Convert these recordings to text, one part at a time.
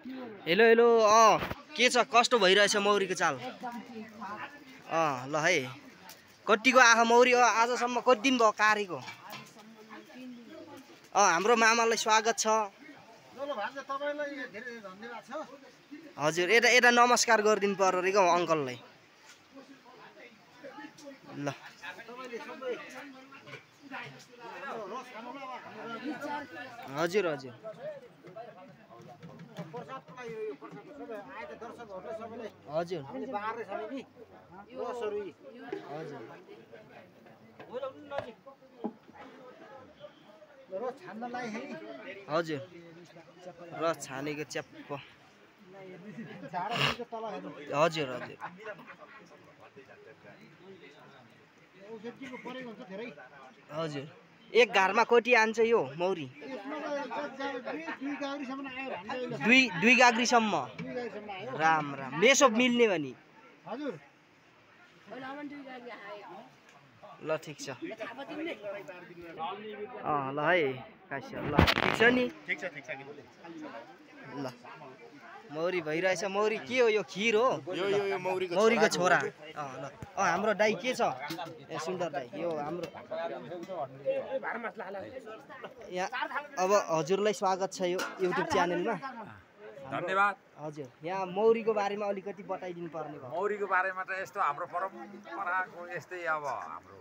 hello hello के छ कस्तो भइरहेछ मौरीको चाल ल है कतिको आँखा मौरी आजसम्म कति दिन भयो कारेको हाम्रो मामालाई स्वागत छ हजुर यता नमस्कार गरिदिनु पर्यो रे अङ्कललाई ल हजुर हजुर हजुर हजुर रस छानेको च्याप्प हजुर हजुर हजुर एक घरमा कति आन्छ यो मौरी दुई गाग्रीसम्म राम राम मेसो मिल्ने भने ल ठिक छ ल है काश्य ल ठिक छ नि ल मौरी भइरहेछ मौरी के हो यो खीर हो यो मौरीको छोरा ल हाम्रो दाइ के छ ए सुन्दर दाइ यो हाम्रो यहाँ अब हजुरलाई स्वागत छ यो युट्युब च्यानलमा धन्यवाद हजुर यहाँ मौरीको बारेमा अलिकति बताइदिनु पर्ने भयो मौरीको बारेमा त यस्तो हाम्रो परम्पराको यस्तै अब हाम्रो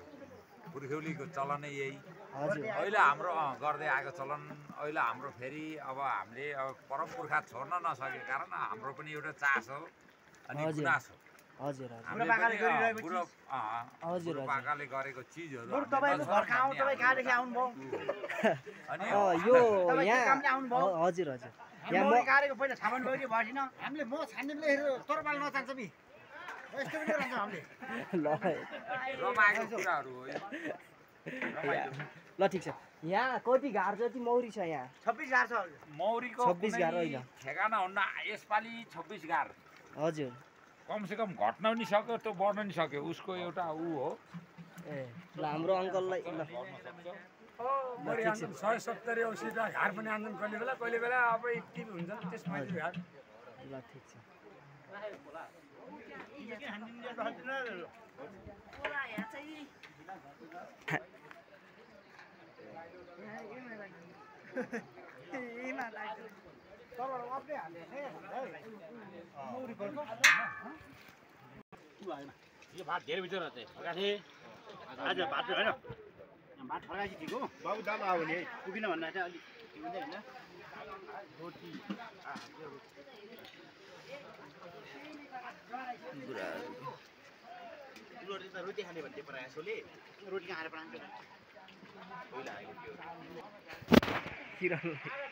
पुर्ख्यौलीको चलनै यही हजुर अहिले हाम्रो गर्दै आएको चलन अहिले हाम्रो फेरि अब हामीले अब परमपुर्खा छोड्न नसके कारण हाम्रो पनि एउटा चासो अनि गुनासो हजुर बुढो पाकाले गरेको चिजहरू अनि यो यहाँ हजुर हजुर यहाँ म कारेको पहिला छामन गइदियो भएन हामीले म छान्नेले तरबाल नचान्छ बि यस्तो पनि रहन्छ हामीले ल रमाइलो कुराहरू हो यो ल ठिक छ यहाँ कति घार जति मौरी छ यहाँ 26 घार छ मौरीको 26 घार होइन ठेगाना हुन्न यसपालि 26 घार हजुर कमसेकम घट्न पनि सक्यो त्यो बढ्न पनि सक्यो उसको एउटा ऊ हो ए ल हाम्रो अङ्कललाई ल 170-80 घार पनि आउँछन् कहिले बेला अब 80 हुन्छ त्यसमा घार ल ठिक छ यो भात धेरै भित्र रहेछ फर्काथे आज भात होइन भात फर्काएपछि ठिक हो बाबु दाम आयो भने पुगिन भन्दा चाहिँ अलिक हुँदै होइन रोटी रोटी खाने भन्थे प्रायसोले रोटी खाएर प्राङ्छ पहिला आएको थियो